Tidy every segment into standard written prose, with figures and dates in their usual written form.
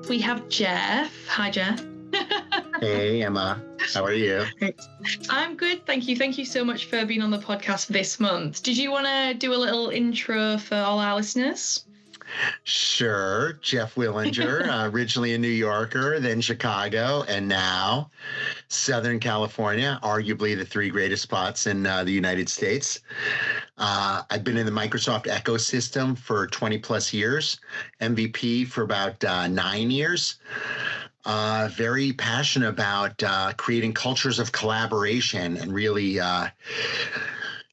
we have Jeff. Hi, Jeff. Hey, Emma. How are you? I'm good, thank you. Thank you so much for being on the podcast this month. Did you want to do a little intro for all our listeners? Sure. Jeff Willinger, originally a New Yorker, then Chicago, and now Southern California, arguably the three greatest spots in the United States. I've been in the Microsoft ecosystem for 20 plus years, MVP for about 9 years. Very passionate about creating cultures of collaboration and really,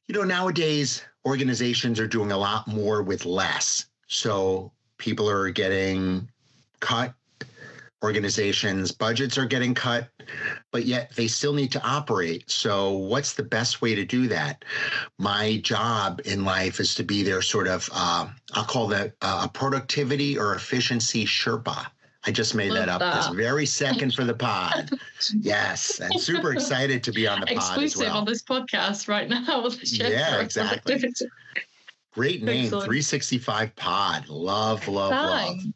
nowadays organizations are doing a lot more with less. So people are getting cut, organizations' budgets are getting cut, but yet they still need to operate. So what's the best way to do that? My job in life is to be their sort of, I'll call that a productivity or efficiency Sherpa. I just made that up this very second for the pod. Yes, and super excited to be on the pod as well. Exclusive on this podcast right now. Yeah, exactly. Great name, Excellent. 365 Pod. Love. And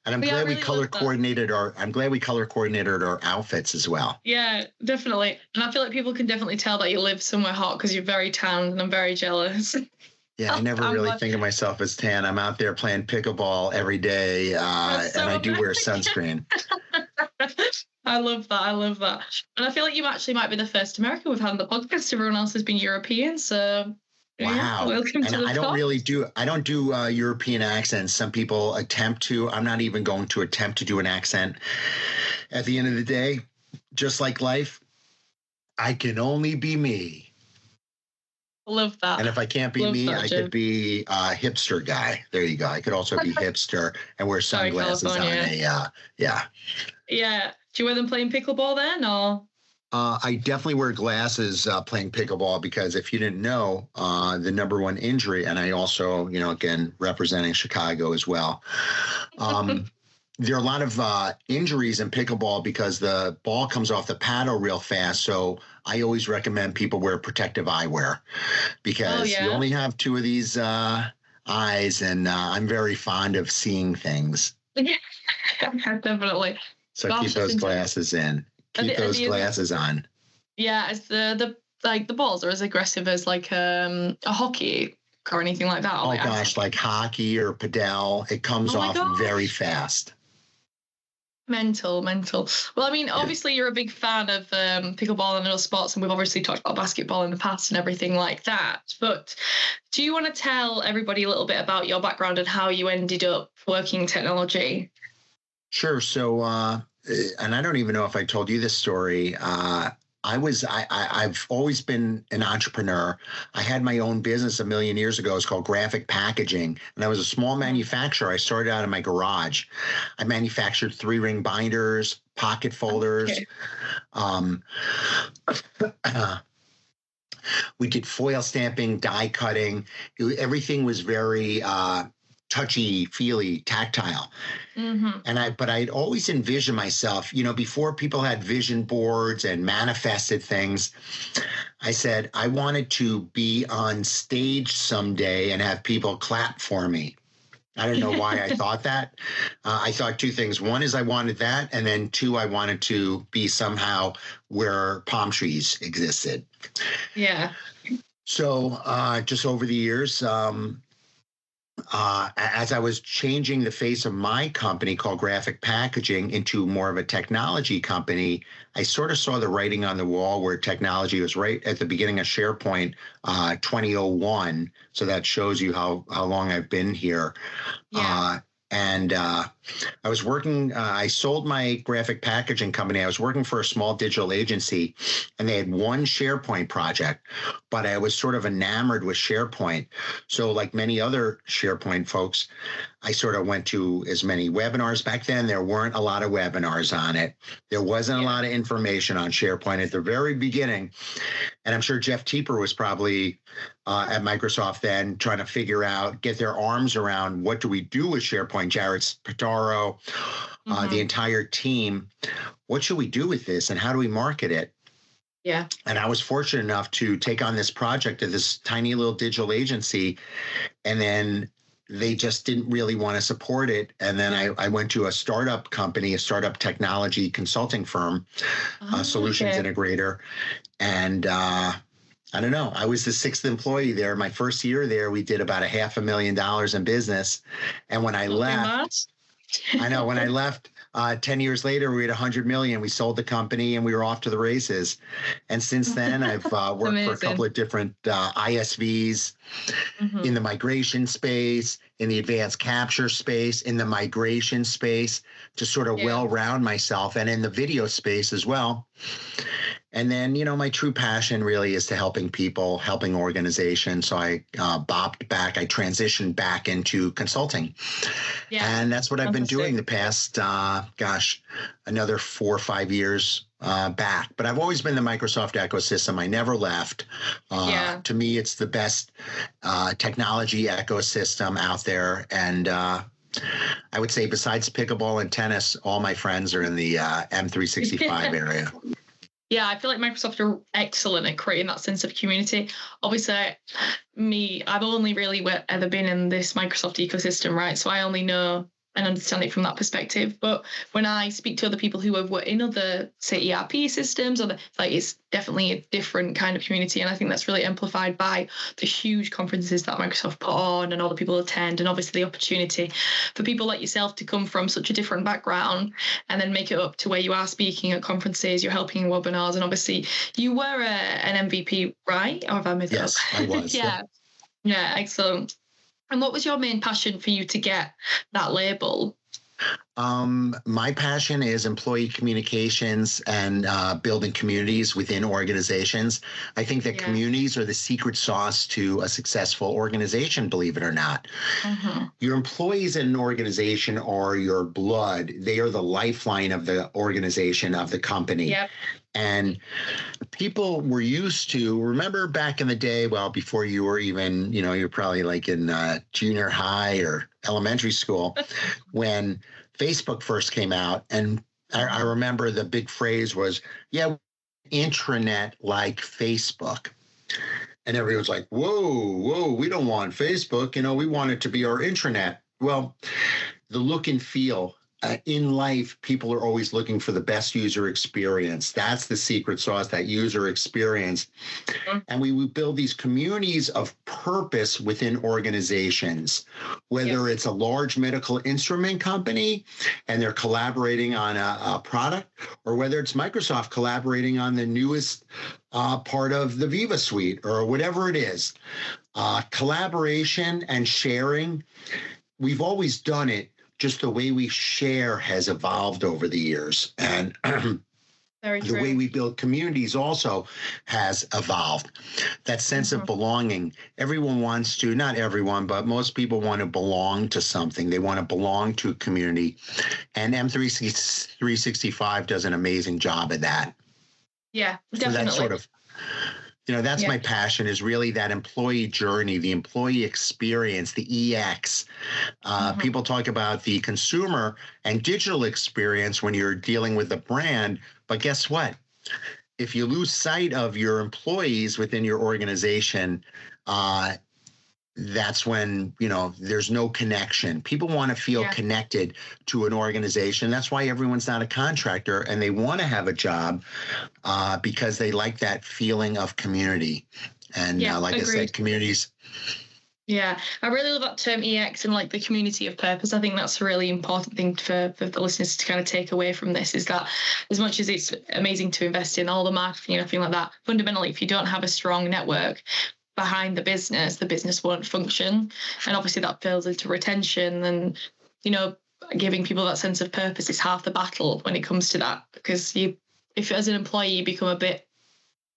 I'm glad we color coordinated our outfits as well. Yeah, definitely. And I feel like people can definitely tell that you live somewhere hot because you're very tanned, and I'm very jealous. Yeah, I never really think of myself as tan. I'm out there playing pickleball every day, and I do wear sunscreen. I love that. And I feel like you actually might be the first American we've had on the podcast. Everyone else has been European, so wow. Yeah, welcome to the I don't do European accents. Some people attempt to. I'm not even going to attempt to do an accent. At the end of the day, just like life, I can only be me. Love that. And if I can't be me, I could be a hipster guy. There you go. I could also be hipster and wear sunglasses on yeah. Yeah. Do you wear them playing pickleball then, or? I definitely wear glasses playing pickleball because if you didn't know, the number one injury, and I also, again, representing Chicago as well. There are a lot of injuries in pickleball because the ball comes off the paddle real fast. So I always recommend people wear protective eyewear because you only have two of these eyes, and I'm very fond of seeing things. Yeah, definitely. So keep those glasses in. Keep those glasses on. Yeah, as the balls are as aggressive as like a hockey or anything like that. Oh gosh, like hockey or padel, it comes off very fast. Mental. Well, I mean, obviously you're a big fan of pickleball and other sports, and we've obviously talked about basketball in the past and everything like that. But do you want to tell everybody a little bit about your background and how you ended up working in technology? Sure. So, and I don't even know if I told you this story. I've always been an entrepreneur. I had my own business a million years ago. It's called graphic packaging. And I was a small manufacturer. I started out in my garage. I manufactured 3-ring binders, pocket folders. Okay. We did foil stamping, die cutting. Everything was very touchy, feely, tactile. Mm-hmm. But I'd always envisioned myself, before people had vision boards and manifested things, I said, I wanted to be on stage someday and have people clap for me. I don't know why I thought that. I thought two things. One is I wanted that. And then two, I wanted to be somehow where palm trees existed. Yeah. So just over the years, as I was changing the face of my company called Graphic Packaging into more of a technology company, I sort of saw the writing on the wall where technology was right at the beginning of SharePoint 2001. So that shows you how long I've been here. Yeah. And I was working, I sold my graphic packaging company. I was working for a small digital agency, and they had one SharePoint project, but I was sort of enamored with SharePoint. So like many other SharePoint folks, I sort of went to as many webinars. Back then, there weren't a lot of webinars on it. There wasn't a lot of information on SharePoint at the very beginning. And I'm sure Jeff Teeper was probably at Microsoft then trying to get their arms around what do we do with SharePoint, Jared Spataro, the entire team. What should we do with this and how do we market it? Yeah. And I was fortunate enough to take on this project at this tiny little digital agency and then they just didn't really want to support it. And then I went to a startup company, a startup technology consulting firm, a solutions integrator. And I don't know, I was the sixth employee there. My first year there, we did about $500,000 in business. And when I left, I know when I left, 10 years later, we had 100 million. We sold the company and we were off to the races. And since then, I've worked for a couple of different ISVs in the migration space, in the advanced capture space, in the migration space to sort of well-round myself, and in the video space as well. And then, my true passion really is to helping people, helping organizations. So I bopped back, I transitioned back into consulting. Yeah, and that's what I've been doing the past, another 4 or 5 years back. But I've always been the Microsoft ecosystem. I never left. To me, it's the best technology ecosystem out there. And I would say besides pickleball and tennis, all my friends are in the M365 area. Yeah, I feel like Microsoft are excellent at creating that sense of community. Obviously, I've only really ever been in this Microsoft ecosystem, right? So I only know and understand it from that perspective. But when I speak to other people who have worked in other, say, ERP systems, it's definitely a different kind of community. And I think that's really amplified by the huge conferences that Microsoft put on and all the people attend, and obviously the opportunity for people like yourself to come from such a different background and then make it up to where you are speaking at conferences, you're helping in webinars, and obviously you were an MVP, right? Or have I made that up? Yes, I was. Yeah, excellent. And what was your main passion for you to get that label? My passion is employee communications and building communities within organizations. I think that communities are the secret sauce to a successful organization, believe it or not. Your employees in an organization are your blood. They are the lifeline of the organization, of the company. Yep. And people were used to, remember back in the day, well, before you were even, you're probably like in junior high or elementary school, when Facebook first came out. And I remember the big phrase was, intranet like Facebook. And everyone's like, whoa, we don't want Facebook. We want it to be our intranet. Well, the look and feel. In life, people are always looking for the best user experience. That's the secret sauce, that user experience. And we build these communities of purpose within organizations, whether it's a large medical instrument company and they're collaborating on a product, or whether it's Microsoft collaborating on the newest part of the Viva Suite or whatever it is. Collaboration and sharing, we've always done it. Just the way we share has evolved over the years. And the way we build communities also has evolved. That sense of belonging. Everyone wants to, not everyone, but most people want to belong to something. They want to belong to a community. And M365 does an amazing job of that. Yeah, definitely. So that's sort of, that's my passion, is really that employee journey, the employee experience, the EX. People talk about the consumer and digital experience when you're dealing with a brand. But guess what? If you lose sight of your employees within your organization, that's when, there's no connection. People want to feel connected to an organization. That's why everyone's not a contractor, and they want to have a job because they like that feeling of community. And like agreed. I said, communities. Yeah, I really love that term EX and like the community of purpose. I think that's a really important thing for the listeners to kind of take away from this, is that as much as it's amazing to invest in all the marketing and everything like that, fundamentally, if you don't have a strong network behind the business won't function. And obviously that builds into retention, and giving people that sense of purpose is half the battle when it comes to that, because if as an employee you become a bit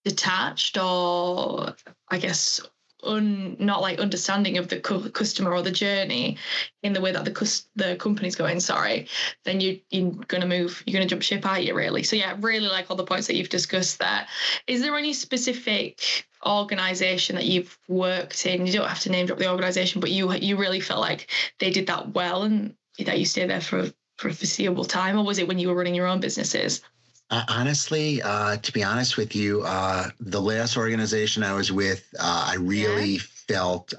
detached, or I guess not like understanding of the customer or the journey in the way that the company's going, then you're going to jump ship, aren't you, really? So really like all the points that you've discussed there. Is there any specific organization that you've worked in? You don't have to name drop the organization, but you really felt like they did that well and that you stayed there for a foreseeable time? Or was it when you were running your own businesses? Honestly, to be honest with you, the last organization I was with, I really felt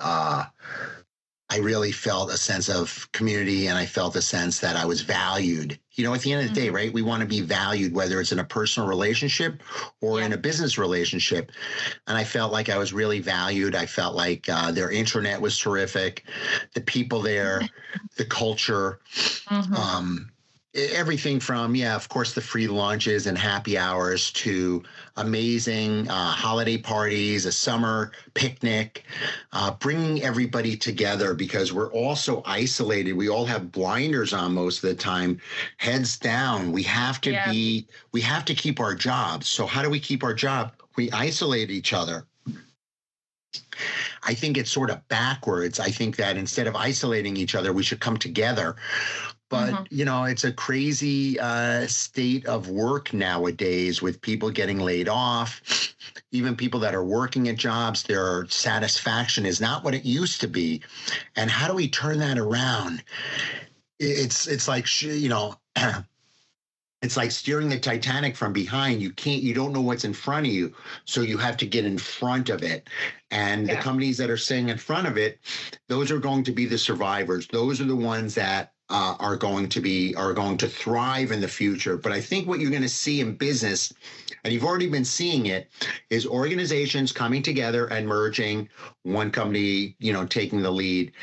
I really felt a sense of community, and I felt a sense that I was valued. At the end of the day, right? We want to be valued, whether it's in a personal relationship or in a business relationship. And I felt like I was really valued. I felt like their intranet was terrific. The people there, the culture, everything from, of course, the free lunches and happy hours to amazing holiday parties, a summer picnic, bringing everybody together because we're all so isolated. We all have blinders on most of the time, heads down. We have to we have to keep our jobs. So how do we keep our job? We isolate each other. I think it's sort of backwards. I think that instead of isolating each other, we should come together. But, it's a crazy state of work nowadays with people getting laid off. Even people that are working at jobs, their satisfaction is not what it used to be. And how do we turn that around? It's like, it's like steering the Titanic from behind. You don't know what's in front of you. So you have to get in front of it. And the companies that are staying in front of it, those are going to be the survivors. Those are the ones that are going to thrive in the future. But I think what you're going to see in business, and you've already been seeing it, is organizations coming together and merging, one company, taking the lead.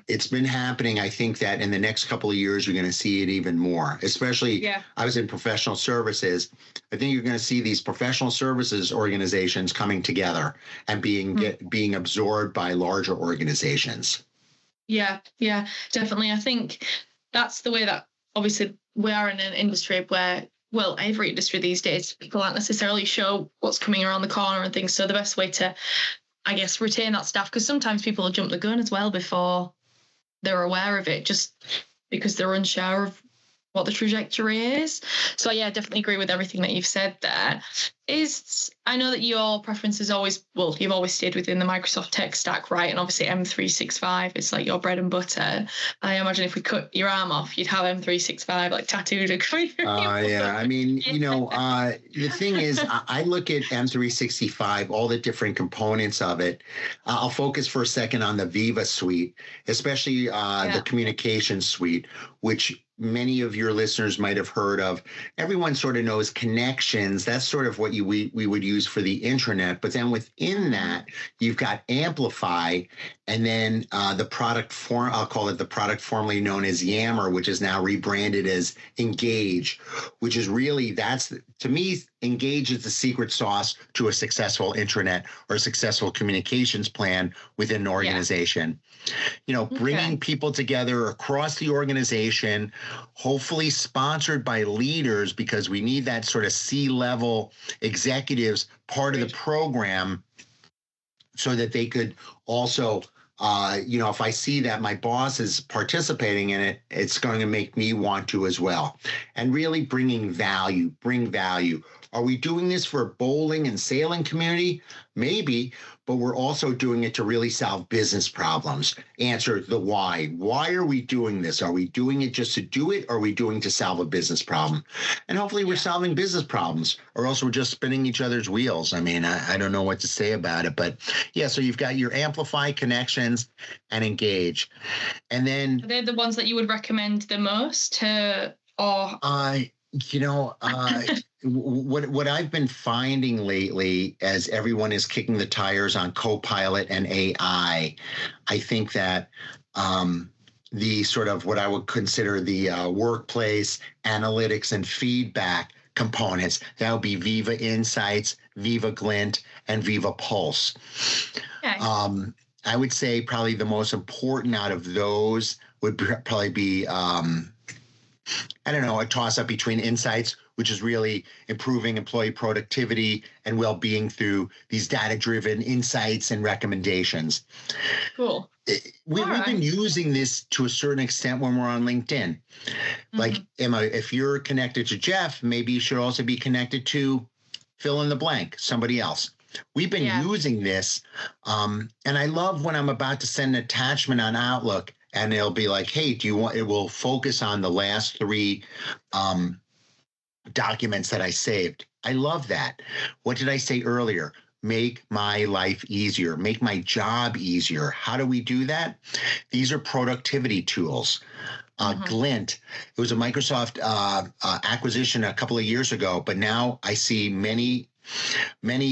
It's been happening. I think that in the next couple of years, you're going to see it even more, especially I was in professional services. I think you're going to see these professional services organizations coming together and being absorbed by larger organizations. Yeah, definitely. I think that's the way that obviously we are in an industry where, well, every industry these days, people aren't necessarily sure what's coming around the corner and things. So the best way to, I guess, retain that staff, because sometimes people will jump the gun as well before they're aware of it, just because they're unsure of what the trajectory is. So yeah, I definitely agree with everything that you've said there. I know that your preference is always, well, you've always stayed within the Microsoft tech stack, right? And obviously M365 is like your bread and butter. I imagine if we cut your arm off, you'd have M365 like tattooed. I mean, the thing is, I look at M365, all the different components of it. I'll focus for a second on the Viva suite, especially the communication suite, which many of your listeners might have heard of. Everyone sort of knows connections. That's sort of what we would use for the intranet. But then within that, you've got Amplify, and then the product form, I'll call it the product formerly known as Yammer, which is now rebranded as Engage, which is really, to me, Engage is the secret sauce to a successful intranet or a successful communications plan within an organization. Bringing people together across the organization, hopefully sponsored by leaders, because we need that sort of C-level executives part of the program so that they could also, if I see that my boss is participating in it, it's going to make me want to as well. And really bring value. Are we doing this for a bowling and sailing community? Maybe, but we're also doing it to really solve business problems. Answer the why. Why are we doing this? Are we doing it just to do it? Or are we doing to solve a business problem? And hopefully we're solving business problems, or else we're just spinning each other's wheels. I mean, I don't know what to say about it, but so you've got your Amplify, Connections, and Engage. And then are they the ones that you would recommend the most what I've been finding lately, as everyone is kicking the tires on Copilot and AI, I think that the sort of what I would consider the workplace analytics and feedback components, that would be Viva Insights, Viva Glint, and Viva Pulse. Okay. I would say probably the most important out of those would probably be, a toss-up between Insights, which is really improving employee productivity and well-being through these data-driven insights and recommendations. Cool. We've been using this to a certain extent when we're on LinkedIn. Like, if you're connected to Jeff, maybe you should also be connected to fill in the blank, somebody else. We've been using this, and I love when I'm about to send an attachment on Outlook, and it'll be like, hey, it will focus on the last 3 documents that I saved. I love that. What did I say earlier? make my life easier, make my job easier. How do we do that? These are productivity tools. Glint, it was a Microsoft acquisition a couple of years ago, but now I see many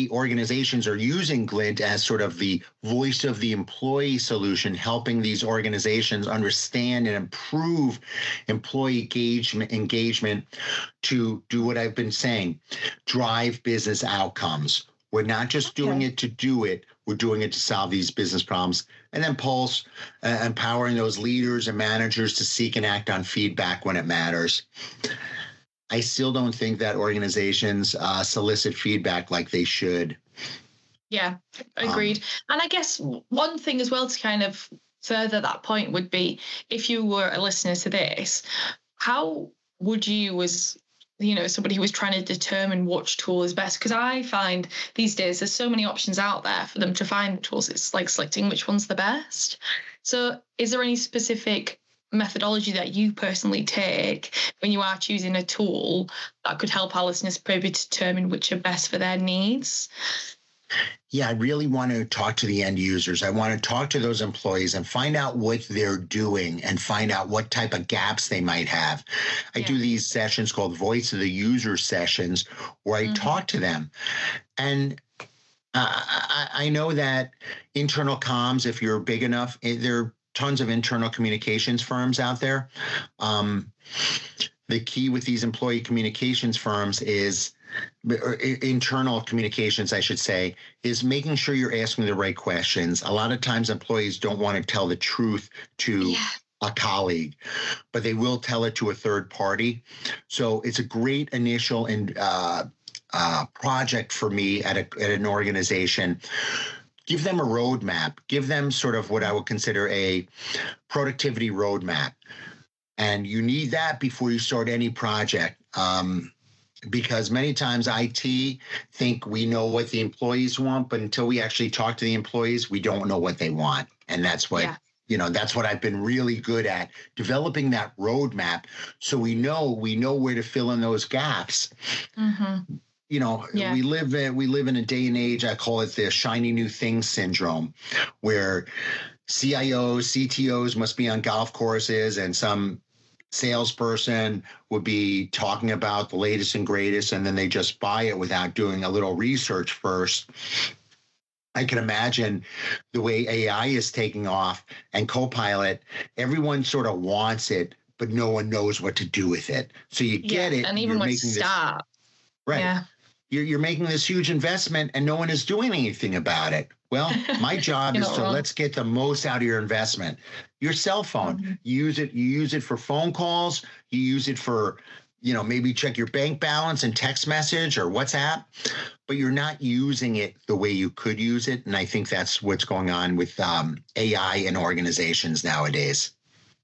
organizations are using Glint as sort of the voice of the employee solution, helping these organizations understand and improve employee engagement to do what I've been saying, drive business outcomes. We're not just doing it to do it. We're doing it to solve these business problems. And then Pulse, empowering those leaders and managers to seek and act on feedback when it matters. I still don't think that organizations solicit feedback like they should. Yeah, agreed. And I guess one thing as well to kind of further that point would be, if you were a listener to this, how would you, as somebody who was trying to determine which tool is best? Because I find these days there's so many options out there for them to find tools. It's like selecting which one's the best. So is there any specific methodology that you personally take when you are choosing a tool that could help our listeners probably determine which are best for their needs? Yeah, I really want to talk to the end users. I want to talk to those employees and find out what they're doing and find out what type of gaps they might have. I do these sessions called Voice of the User sessions where I talk to them. And I know that internal comms, if you're big enough, there are tons of internal communications firms out there. The key with these employee communications firms is, or internal communications, I should say, is making sure you're asking the right questions. A lot of times employees don't want to tell the truth to a colleague, but they will tell it to a third party. So it's a great initial project for me at an organization. Give them a roadmap. Give them sort of what I would consider a productivity roadmap. And you need that before you start any project. Because many times IT think we know what the employees want, but until we actually talk to the employees, we don't know what they want. And that's what, that's what I've been really good at, developing that roadmap so we know where to fill in those gaps. Mm-hmm. We live in a day and age, I call it the shiny new thing syndrome, where CIOs, CTOs must be on golf courses and some salesperson would be talking about the latest and greatest, and then they just buy it without doing a little research first. I can imagine the way AI is taking off and Copilot, everyone sort of wants it, but no one knows what to do with it. So you get it. And even when stop. Right. Yeah. You're making this huge investment and no one is doing anything about it. Well, my job is to let's get the most out of your investment. Your cell phone, you use it for phone calls, you use it for, maybe check your bank balance and text message or WhatsApp, but you're not using it the way you could use it. And I think that's what's going on with AI in organizations nowadays.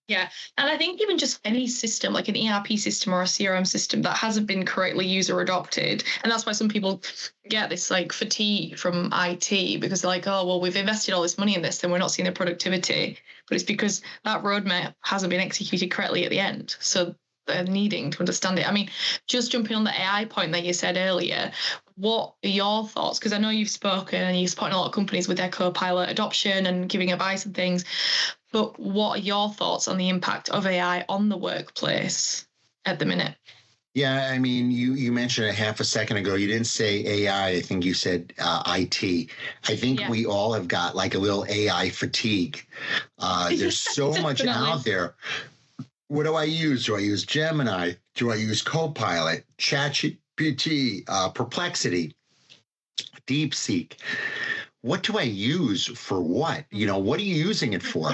Yeah. And I think even just any system, like an ERP system or a CRM system that hasn't been correctly user adopted. And that's why some people get this like fatigue from IT, because they're like, oh, well, we've invested all this money in this and we're not seeing the productivity. But it's because that roadmap hasn't been executed correctly at the end. So they're needing to understand it. I mean, just jumping on the AI point that you said earlier, what are your thoughts? Because I know you've spoken and you've supported a lot of companies with their Copilot adoption and giving advice and things. But what are your thoughts on the impact of AI on the workplace at the minute? Yeah, I mean, you mentioned it half a second ago. You didn't say AI. I think you said IT. I think we all have got like a little AI fatigue. There's so much out there. What do I use? Do I use Gemini? Do I use Copilot, ChatGPT, Perplexity, DeepSeek? What do I use for what? What are you using it for?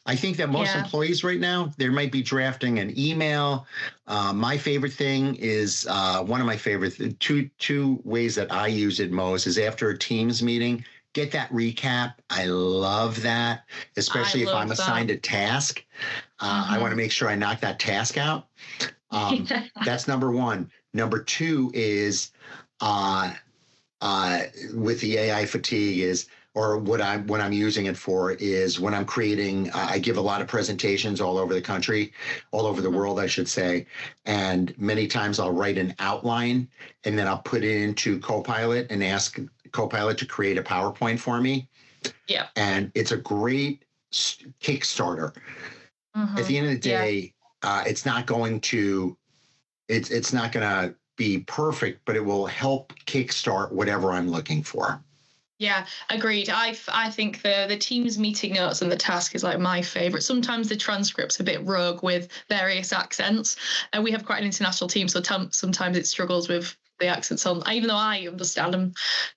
I think that most employees right now, they might be drafting an email. My favorite thing is one of my favorite two ways that I use it most is after a Teams meeting, get that recap. I love that, especially if I'm assigned a task. I want to make sure I knock that task out. That's number one. Number two is with the AI fatigue or what I'm using it for is when I'm creating, I give a lot of presentations all over the country, all over the world, I should say. And many times I'll write an outline and then I'll put it into Copilot and ask Copilot to create a PowerPoint for me. Yeah. And it's a great Kickstarter. At the end of the day, it's not going to be perfect, but it will help kickstart whatever I'm looking for. Yeah, agreed. I think the Teams meeting notes and the task is like my favorite. Sometimes the transcript's a bit rogue with various accents, and we have quite an international team, so sometimes it struggles with the accents on. Even though I understand him,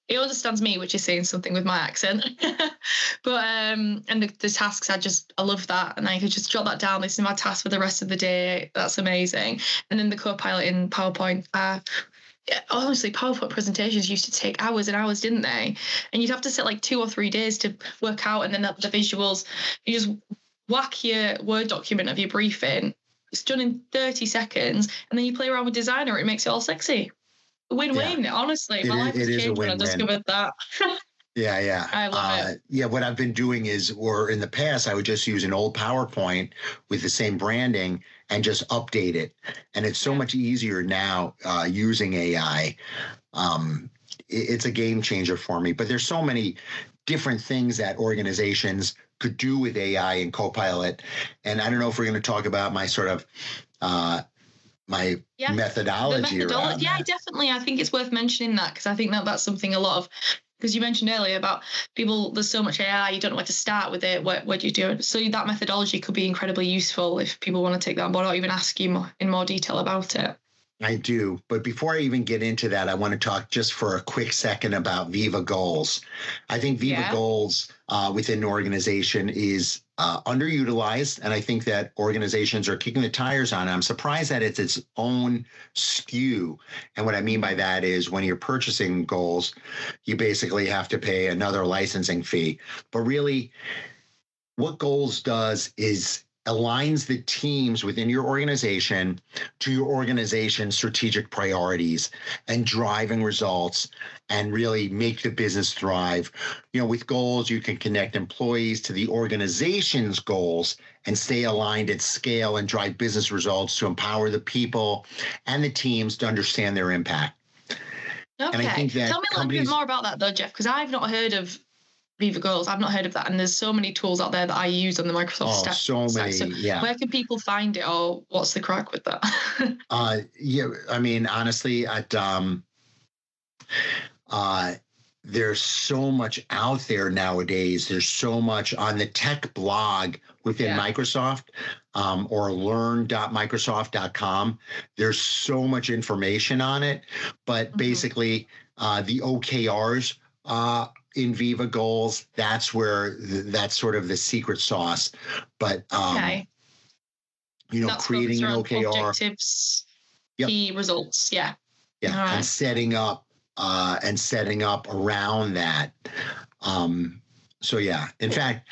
he understands me, which is saying something with my accent. But and the tasks, I love that, and I could just jot that down. This is my task for the rest of the day. That's amazing. And then the Copilot in PowerPoint. Honestly, PowerPoint presentations used to take hours and hours, didn't they? And you'd have to sit like 2 or 3 days to work out, and then the visuals. You just whack your Word document of your briefing. It's done in 30 seconds, and then you play around with Designer. It makes it all sexy. Win-win, honestly. My life has changed when I discovered that. Yeah. I love it. Yeah, what I've been doing or in the past, I would just use an old PowerPoint with the same branding and just update it. And it's so much easier now using AI. It's a game changer for me. But there's so many different things that organizations could do with AI and Copilot. And I don't know if we're going to talk about my sort of my methodology around that. Definitely. I think it's worth mentioning that, because I think that's something a lot of, because you mentioned earlier about people, there's so much AI, you don't know where to start with it, what do you do? So that methodology could be incredibly useful if people want to take that on board or even ask you in more detail about it. I do. But before I even get into that, I want to talk just for a quick second about Viva Goals. I think Viva Goals within an organization is underutilized. And I think that organizations are kicking the tires on it. I'm surprised that it's its own SKU. And what I mean by that is when you're purchasing goals, you basically have to pay another licensing fee. But really, what Goals does is aligns the teams within your organization to your organization's strategic priorities and driving results and really make the business thrive. With Goals, you can connect employees to the organization's goals and stay aligned at scale and drive business results to empower the people and the teams to understand their impact. Okay. And I think that tell me a little bit more about that though, Jeff, because I've not heard of Viva Goals. I've not heard of that, and there's so many tools out there that I use on the Microsoft stack. So many. So where can people find it, or what's the crack with that? I mean, honestly, there's so much out there nowadays. There's so much on the tech blog within Microsoft or learn.microsoft.com. There's so much information on it, but basically the OKRs in Viva Goals, that's sort of the secret sauce. But that's creating an OKR, objectives, key results, right. And setting up around that. In fact,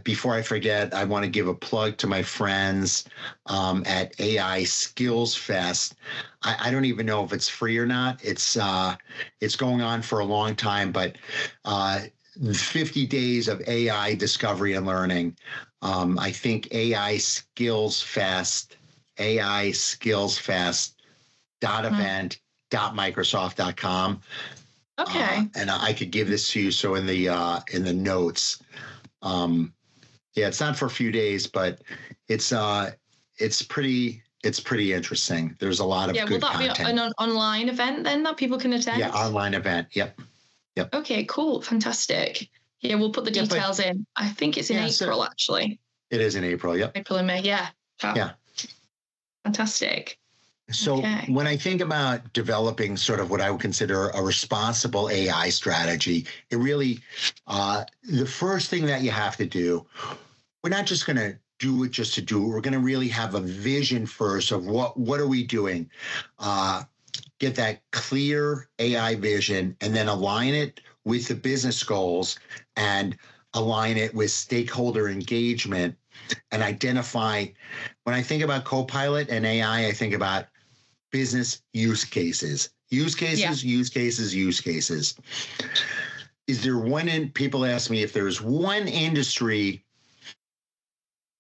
before I forget, I want to give a plug to my friends at AI Skills Fest. I don't even know if it's free or not. It's going on for a long time, but 50 days of AI discovery and learning. I think AI Skills Fest .event.microsoft.com. Okay. And I could give this to you. So in the notes, it's not for a few days, but it's pretty interesting. There's a lot of good content. Will that be an online event then that people can attend? Yeah, online event. Yep. Okay, cool, fantastic. Yeah, we'll put the details in. I think it's in April, actually. It is in April. Yep. April and May. Yeah. Yeah. Fantastic. So when I think about developing sort of what I would consider a responsible AI strategy, it really, the first thing that you have to do, we're not just going to do it just to do it. We're going to really have a vision first of what are we doing? Get that clear AI vision and then align it with the business goals and align it with stakeholder engagement and identify. When I think about Copilot and AI, I think about business use cases. Use cases. Is there people ask me if there's one industry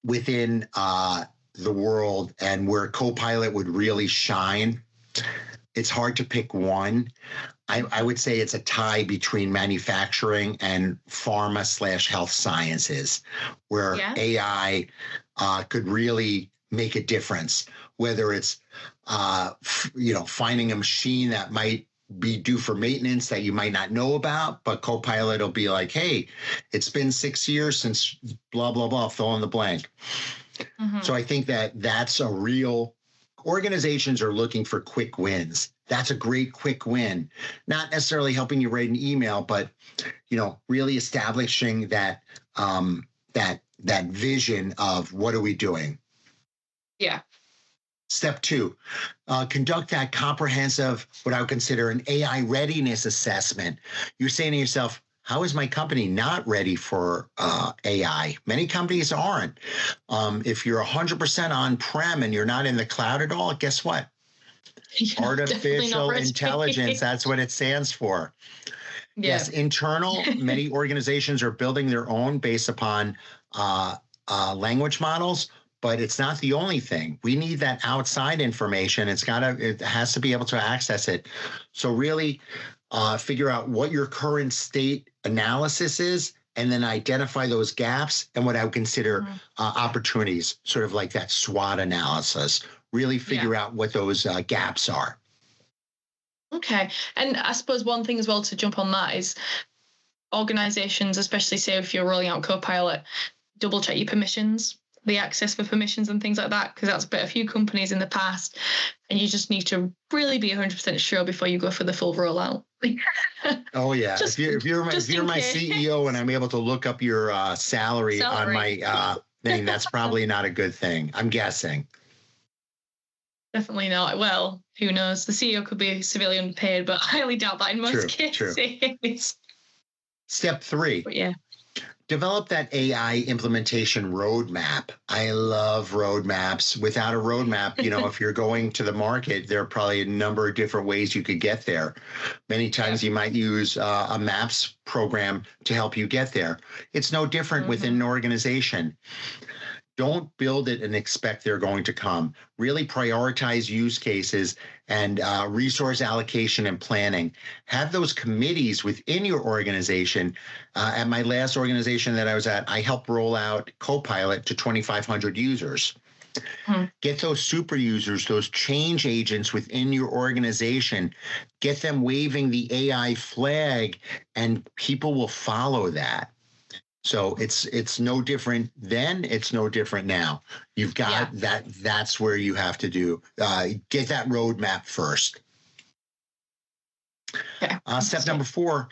within the world and where Copilot would really shine. It's hard to pick one. I would say it's a tie between manufacturing and pharma/health sciences, where AI could really make a difference, whether it's, finding a machine that might be due for maintenance that you might not know about, but Copilot will be like, hey, it's been 6 years since blah, blah, blah, fill in the blank. So I think that's a real, organizations are looking for quick wins. That's a great quick win, not necessarily helping you write an email, but, really establishing that, that vision of what are we doing? Yeah. Step 2, conduct that comprehensive, what I would consider an AI readiness assessment. You're saying to yourself, how is my company not ready for AI? Many companies aren't. If you're 100% on-prem and you're not in the cloud at all, guess what? Artificial intelligence, that's what it stands for. Yeah. Yes, internal, many organizations are building their own based upon language models, but it's not the only thing. We need that outside information. It has to be able to access it. So really figure out what your current state analysis is, and then identify those gaps and what I would consider opportunities, sort of like that SWOT analysis. Really figure out what those gaps are. Okay. And I suppose one thing as well to jump on that is organizations, especially say if you're rolling out Copilot, double check your permissions, the access for permissions and things like that, because that's been a few companies in the past, and you just need to really be 100% sure before you go for the full rollout. Oh yeah, if you're my CEO and I'm able to look up your salary on my thing, that's probably not a good thing, I'm guessing. Definitely not. Well, who knows? The CEO could be severely underpaid, but I highly doubt that in most cases. True. Step 3. But yeah. Develop that AI implementation roadmap. I love roadmaps. Without a roadmap, if you're going to the market, there are probably a number of different ways you could get there. Many times you might use a maps program to help you get there. It's no different within an organization. Don't build it and expect they're going to come. Really prioritize use cases and resource allocation and planning. Have those committees within your organization. At my last organization that I was at, I helped roll out Copilot to 2,500 users. Get those super users, those change agents within your organization, get them waving the AI flag, and people will follow that. So it's no different then, it's no different now. You've got that. That's where you have to do, get that roadmap first. Step number 4,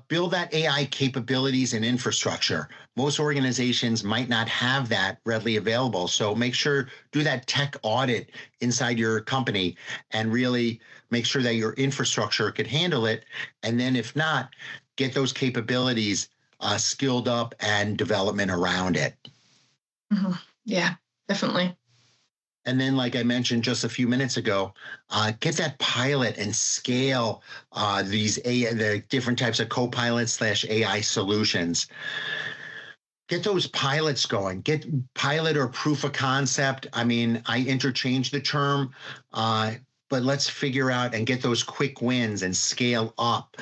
build that AI capabilities and infrastructure. Most organizations might not have that readily available. So make sure, do that tech audit inside your company and really make sure that your infrastructure could handle it. And then if not, get those capabilities skilled up and development around it. Yeah, definitely. And then, like I mentioned just a few minutes ago, get that pilot and scale the different types of Copilot/AI solutions. Get those pilots going. Get pilot or proof of concept. I mean, I interchange the term, but let's figure out and get those quick wins and scale up.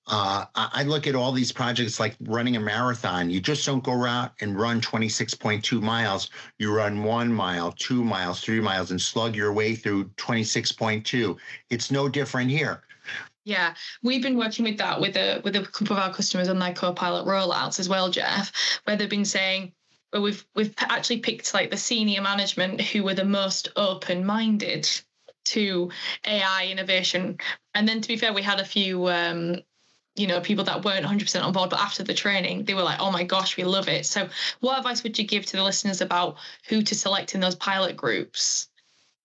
I look at all these projects like running a marathon. You just don't go out and run 26.2 miles. You run 1 mile, 2 miles, 3 miles, and slug your way through 26.2. It's no different here. Yeah, we've been working with that with a couple of our customers on their Copilot rollouts as well, Jeff, where they've been saying, well, we've actually picked like the senior management who were the most open-minded to AI innovation. And then to be fair, we had a few people that weren't 100% on board, but after the training, they were like, oh my gosh, we love it. So what advice would you give to the listeners about who to select in those pilot groups?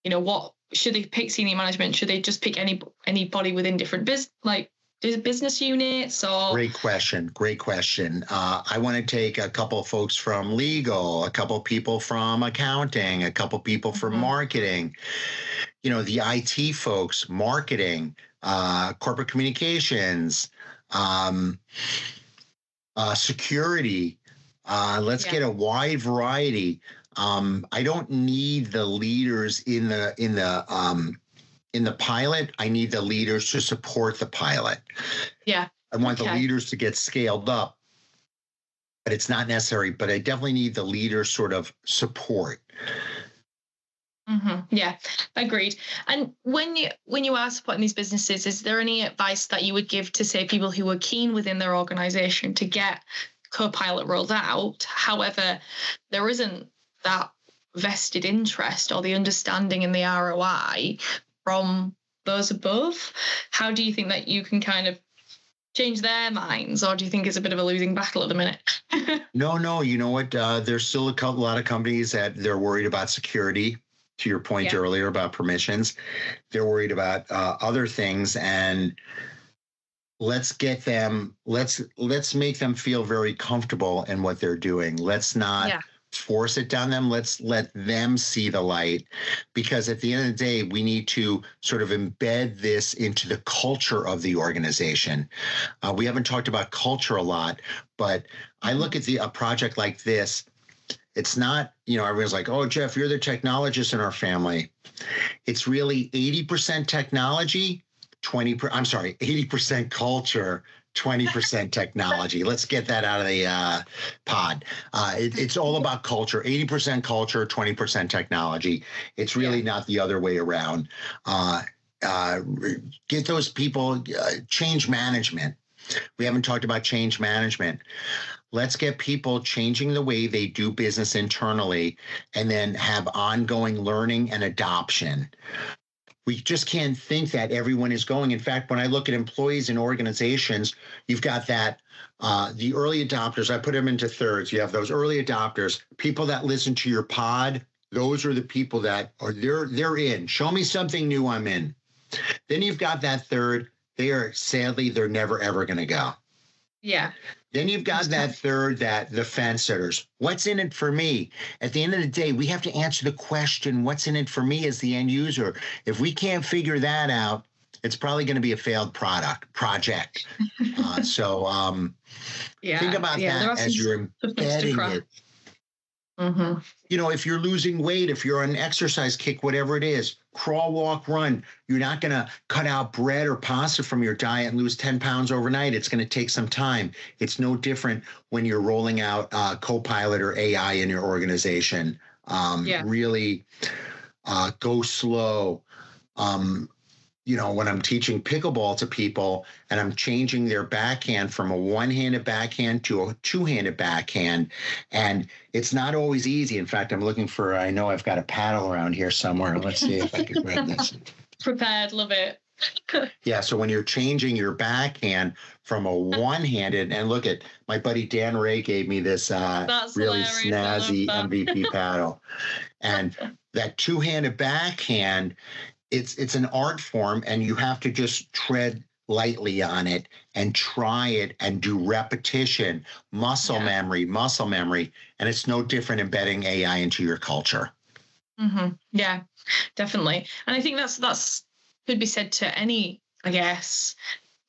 What should they pick senior management? Should they just pick anybody within different business units? Or Great question. I want to take a couple of folks from legal, a couple of people from accounting, a couple of people from marketing, the IT folks, marketing, corporate communications, security. Let's get a wide variety. I don't need the leaders in the in the pilot, I need the leaders to support the pilot. Yeah. I want the leaders to get scaled up, but it's not necessary. But I definitely need the leader sort of support. Mm-hmm. Yeah, agreed. And when you are supporting these businesses, is there any advice that you would give to, say, people who are keen within their organization to get Copilot rolled out? However, there isn't that vested interest or the understanding in the ROI from those above. How do you think that you can kind of change their minds, or do you think it's a bit of a losing battle at the minute? No. You know what? There's still a lot of companies that they're worried about security. To your point earlier about permissions, they're worried about other things, and let's make them feel very comfortable in what they're doing. Let's not force it down them. Let's let them see the light, because at the end of the day, we need to sort of embed this into the culture of the organization. We haven't talked about culture a lot, but I look at a project like this. It's not, everyone's like, oh, Jeff, you're the technologist in our family. It's really 80% technology, 80% culture, 20% technology. Let's get that out of the pod. It's all about culture, 80% culture, 20% technology. It's really not the other way around. Get those people, change management. We haven't talked about change management. Let's get people changing the way they do business internally, and then have ongoing learning and adoption. We just can't think that everyone is going. In fact, when I look at employees in organizations, you've got that the early adopters. I put them into thirds. You have those early adopters, people that listen to your pod. Those are the people that are they're in. Show me something new, I'm in. Then you've got that third. They're never ever going to go. Yeah. Then you've got that third, that the fence sitters. What's in it for me? At the end of the day, we have to answer the question, what's in it for me as the end user? If we can't figure that out, it's probably going to be a failed project. Think about that as you're embedding it. Mm-hmm. If you're losing weight, if you're on an exercise kick, whatever it is, crawl, walk, run, you're not going to cut out bread or pasta from your diet and lose 10 pounds overnight. It's going to take some time. It's no different when you're rolling out Copilot or AI in your organization. Really go slow. When I'm teaching pickleball to people and I'm changing their backhand from a one-handed backhand to a two-handed backhand, and it's not always easy. In fact, I know I've got a paddle around here somewhere. Let's see if I can grab this. Prepared, love it. Yeah, so when you're changing your backhand from a one-handed, and look at my buddy Dan Ray gave me this really snazzy MVP paddle, and that two-handed backhand, it's an art form, and you have to just tread lightly on it and try it and do repetition, muscle memory, and it's no different embedding AI into your culture. Mm-hmm. Yeah, definitely. And I think that's could be said to any, I guess,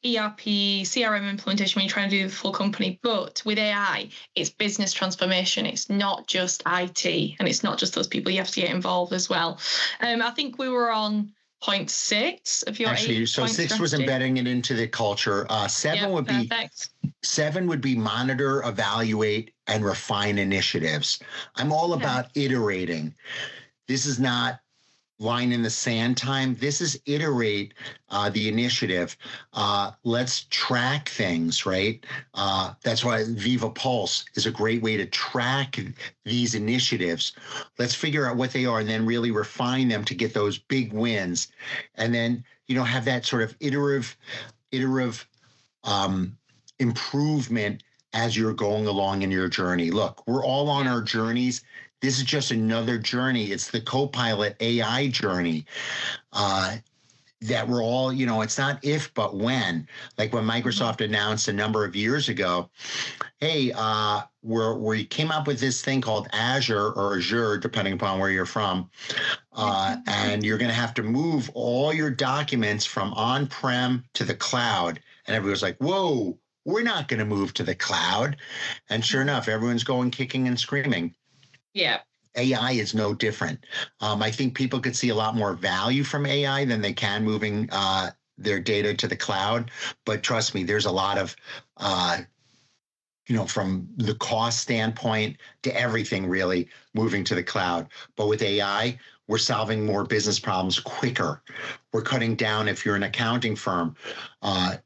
ERP, CRM implementation when you're trying to do the full company. But with AI, it's business transformation. It's not just IT, and it's not just those people. You have to get involved as well. I think we were on point 6 of your 8 so 6 strategy. Was embedding it into the culture. 7 would perfect. 7 would be monitor, evaluate, and refine initiatives. I'm all about iterating. This is not line in the sand time. This is iterate the initiative. Let's track things, right? That's why Viva Pulse is a great way to track these initiatives. Let's figure out what they are and then really refine them to get those big wins. And then, have that sort of iterative improvement as you're going along in your journey. Look, we're all on our journeys. This is just another journey. It's the Copilot AI journey that we're all, it's not if, but when. Like when Microsoft announced a number of years ago, hey, we came up with this thing called Azure, depending upon where you're from. And you're going to have to move all your documents from on-prem to the cloud. And everyone's like, whoa, we're not going to move to the cloud. And sure enough, everyone's going kicking and screaming. Yeah. AI is no different. I think people could see a lot more value from AI than they can moving their data to the cloud. But trust me, there's a lot of, from the cost standpoint to everything really moving to the cloud. But with AI, we're solving more business problems quicker. We're cutting down, if you're an accounting firm,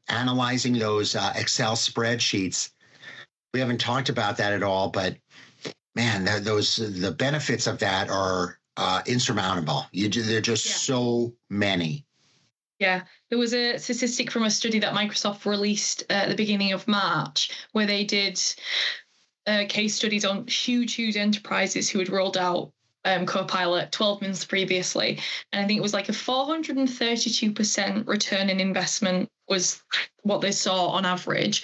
analyzing those Excel spreadsheets. We haven't talked about that at all, but man, the benefits of that are insurmountable. They're just so many. Yeah, there was a statistic from a study that Microsoft released at the beginning of March where they did case studies on huge enterprises who had rolled out Copilot 12 months previously. And I think it was like a 432% return in investment was what they saw on average.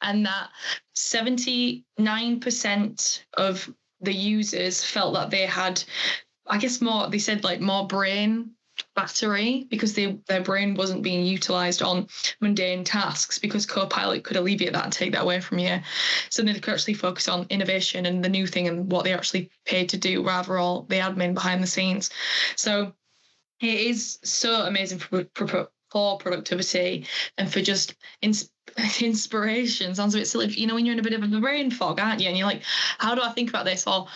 And that 79% of the users felt that they had, I guess more brain battery because their brain wasn't being utilized on mundane tasks because Copilot could alleviate that and take that away from you. So they could actually focus on innovation and the new thing and what they actually paid to do rather all the admin behind the scenes. So it is so amazing for productivity and for just inspiration. Sounds a bit silly, when you're in a bit of a brain fog, aren't you? And you're like, how do I think about this? Or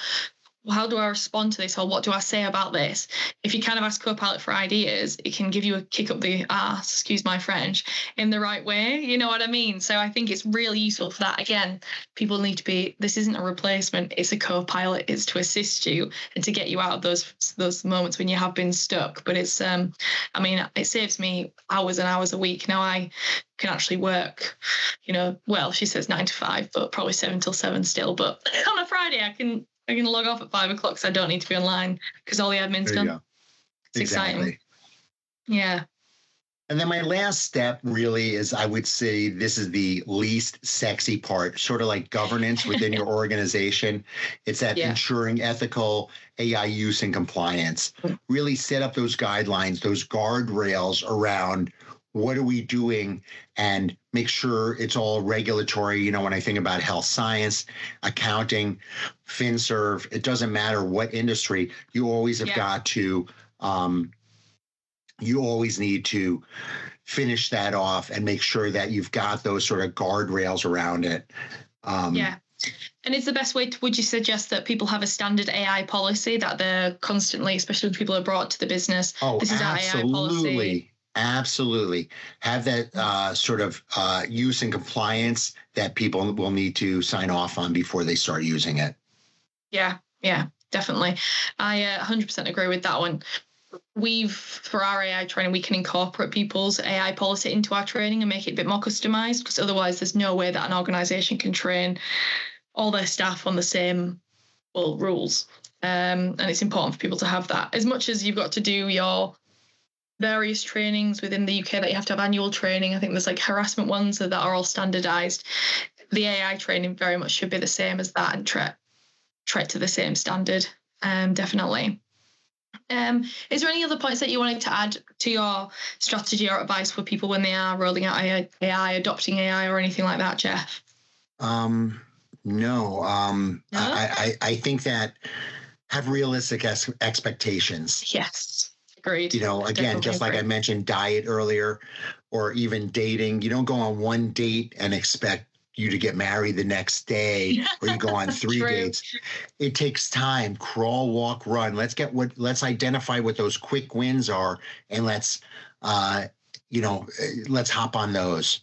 how do I respond to this? Or what do I say about this? If you kind of ask Copilot for ideas, it can give you a kick up the arse, excuse my French, in the right way. You know what I mean? So I think it's really useful for that. Again, people need to this isn't a replacement. It's a Copilot. It's to assist you and to get you out of those moments when you have been stuck. But it's, it saves me hours and hours a week. Now I can actually work, well, she says 9 to 5, but probably 7 till 7 still. But on a Friday, I can log off at 5 o'clock, so I don't need to be online because all the admin's done. It's exciting. Yeah. And then my last step really is, I would say this is the least sexy part, sort of like governance within your organization. It's that ensuring ethical AI use and compliance. Really set up those guidelines, those guardrails around what are we doing, and make sure it's all regulatory. When I think about health science, accounting, FinServ, it doesn't matter what industry, you always have got to, you always need to finish that off and make sure that you've got those sort of guardrails around it. And it's the best way would you suggest that people have a standard AI policy that they're constantly, especially when people are brought to the business? This is our AI policy. Absolutely. Have that sort of use and compliance that people will need to sign off on before they start using it. Yeah, definitely. I 100% agree with that one. For our AI training, we can incorporate people's AI policy into our training and make it a bit more customized, because otherwise there's no way that an organization can train all their staff on the same rules. And it's important for people to have that. As much as you've got to do your various trainings within the UK that you have to have annual training. I think there's like harassment ones that are all standardized. The AI training very much should be the same as that and tread to the same standard. Definitely. Is there any other points that you wanted to add to your strategy or advice for people when they are rolling out AI, adopting AI or anything like that, Jeff? No. I think that have realistic expectations. Yes. Agreed. Again, definitely just like I mentioned, diet earlier, or even dating. You don't go on one date and expect you to get married the next day, or you go on 3 dates. It takes time. Crawl, walk, run. Let's identify what those quick wins are, and let's hop on those.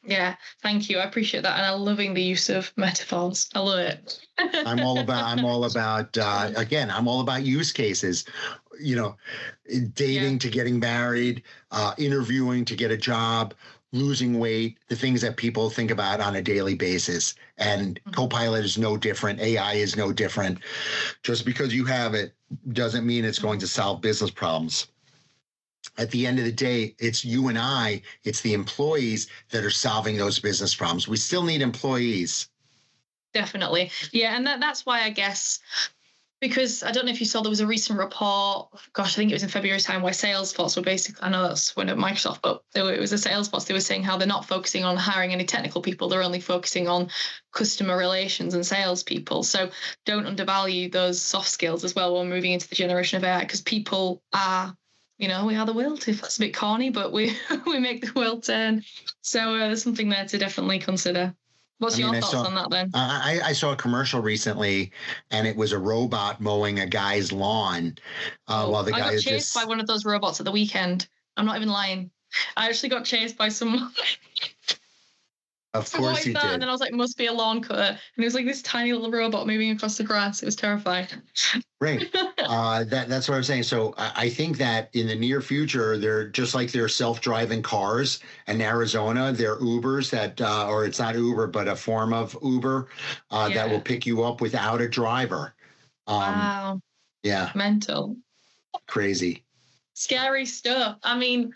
Yeah, thank you. I appreciate that, and I'm loving the use of metaphors. I love it. I'm all about use cases. Dating to getting married, interviewing to get a job, losing weight, the things that people think about on a daily basis. And Copilot is no different. AI is no different. Just because you have it doesn't mean it's going to solve business problems. At the end of the day, it's you and it's the employees that are solving those business problems. We still need employees. Definitely. Yeah, and that's why I guess because I don't know if you saw, there was a recent report, gosh, I think it was in February time, where Salesforce were basically, I know that's when at Microsoft, but it was a Salesforce, they were saying how they're not focusing on hiring any technical people, they're only focusing on customer relations and salespeople. So don't undervalue those soft skills as well when moving into the generation of AI, because people are, we are the world, if that's a bit corny, but we make the world turn. So there's something there to definitely consider. What's your thoughts on that then? I saw a commercial recently, and it was a robot mowing a guy's lawn while the guy got chased by one of those robots at the weekend. I'm not even lying. I actually got chased by someone. Of course you did. And then I was like, must be a lawn cutter. And it was like this tiny little robot moving across the grass. It was terrifying. Right. That's what I'm saying. So I think that in the near future, they're just like they're self-driving cars in Arizona. They're Ubers that, or it's not Uber, but a form of Uber that will pick you up without a driver. Wow. Yeah. Mental. Crazy. Scary stuff. I mean,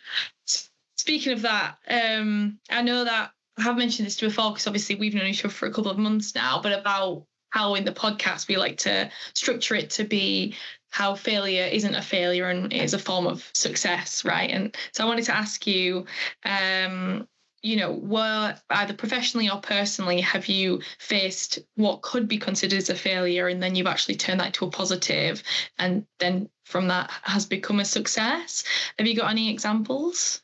speaking of that, I know that I have mentioned this before, because obviously we've known each other for a couple of months now, but about how in the podcast we like to structure it to be how failure isn't a failure and it is a form of success, right? And so I wanted to ask you, what either professionally or personally have you faced what could be considered as a failure, and then you've actually turned that to a positive, and then from that has become a success? Have you got any examples?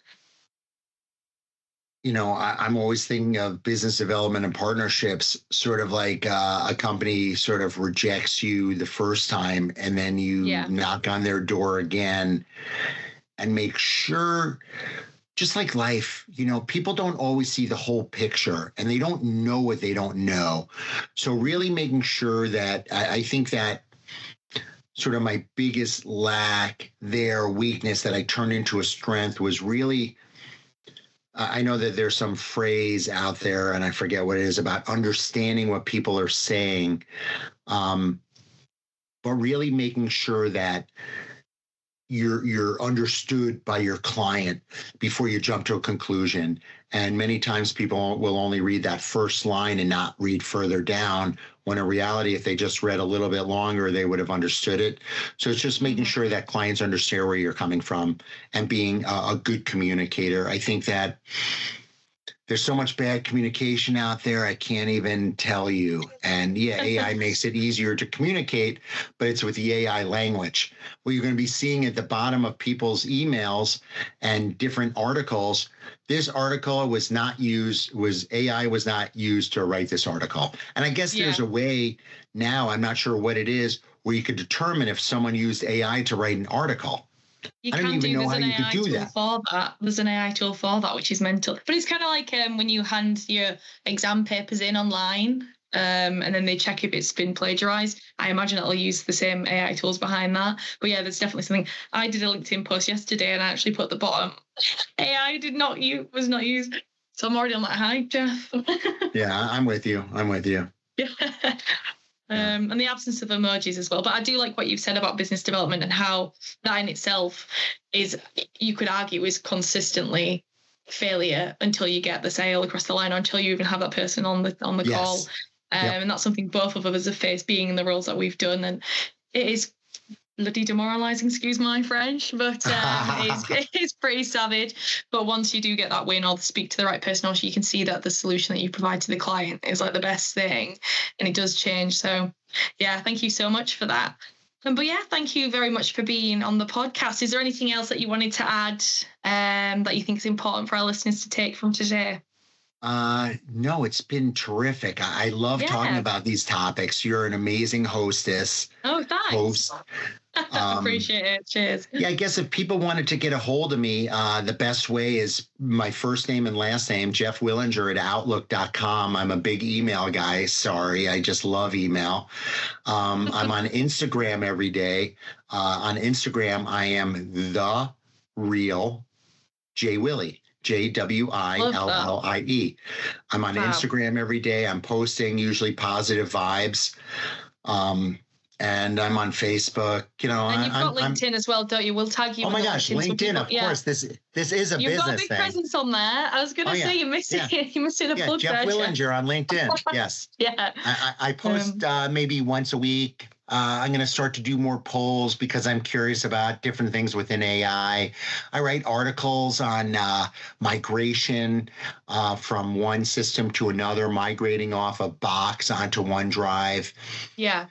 I'm always thinking of business development and partnerships, sort of like a company sort of rejects you the first time, and then you knock on their door again and make sure, just like life, people don't always see the whole picture, and they don't know what they don't know. So really making sure that I think that sort of my biggest weakness that I turned into a strength was really, I know that there's some phrase out there, and I forget what it is, about understanding what people are saying, but really making sure that you're understood by your client before you jump to a conclusion. And many times people will only read that first line and not read further down, when in reality, if they just read a little bit longer, they would have understood it. So it's just making sure that clients understand where you're coming from and being a good communicator. I think that there's so much bad communication out there, I can't even tell you. And AI makes it easier to communicate, but it's with the AI language. What you're going to be seeing at the bottom of people's emails and different articles, this article AI was not used to write this article. And I guess there's a way now, I'm not sure what it is, where you could determine if someone used AI to write an article. I don't even know how you could do that. There's an AI tool for that, which is mental. But it's kind of like when you hand your exam papers in online, and then they check if it's been plagiarized. I imagine it'll use the same AI tools behind that. But yeah, there's definitely something. I did a LinkedIn post yesterday, and I actually put at the bottom, AI was not used. So I'm already on that hype, Jeff. Yeah, I'm with you. Yeah. And the absence of emojis as well. But I do like what you've said about business development and how that in itself is, you could argue, is consistently failure until you get the sale across the line, or until you even have that person on the call. And that's something both of us have faced, being in the roles that we've done. And it is bloody demoralizing, excuse my French, but it's pretty savage. But once you do get that win, or speak to the right person, or you can see that the solution that you provide to the client is like the best thing, and it does change. So yeah, thank you so much for that. But yeah, thank you very much for being on the podcast. Is there anything else that you wanted to add that you think is important for our listeners to take from today? No, it's been terrific. I love talking about these topics. You're an amazing hostess. Oh, thanks. Host. Appreciate it. Cheers. Yeah, I guess if people wanted to get a hold of me, the best way is my first name and last name, Jeff Willinger at Outlook.com. I'm a big email guy. Sorry, I just love email. I'm on Instagram every day. On Instagram, I am the real J Willie. JWILLIE. I'm on Instagram every day. I'm posting usually positive vibes. And I'm on Facebook. And you've got LinkedIn as well, don't you? We'll tag you. Oh my gosh, LinkedIn, of course. This is a business thing. You've got a big presence on there. I was going to say you're missing a plug Jeff there. Willinger on LinkedIn. Yes. Yeah. I post maybe once a week. I'm going to start to do more polls because I'm curious about different things within AI. I write articles on migration from one system to another, migrating off of Box onto OneDrive. Yeah.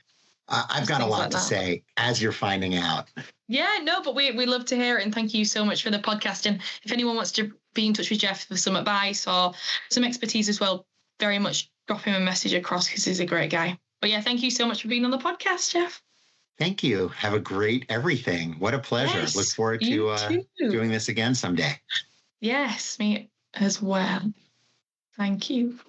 I've got a lot to say, as you're finding out. Yeah, no, but we love to hear it, and thank you so much for the podcast. And if anyone wants to be in touch with Jeff for some advice or some expertise as well, very much drop him a message across because he's a great guy. But yeah, thank you so much for being on the podcast, Jeff. Thank you. Have a great everything. What a pleasure. Yes, look forward to doing this again someday. Yes, me as well. Thank you.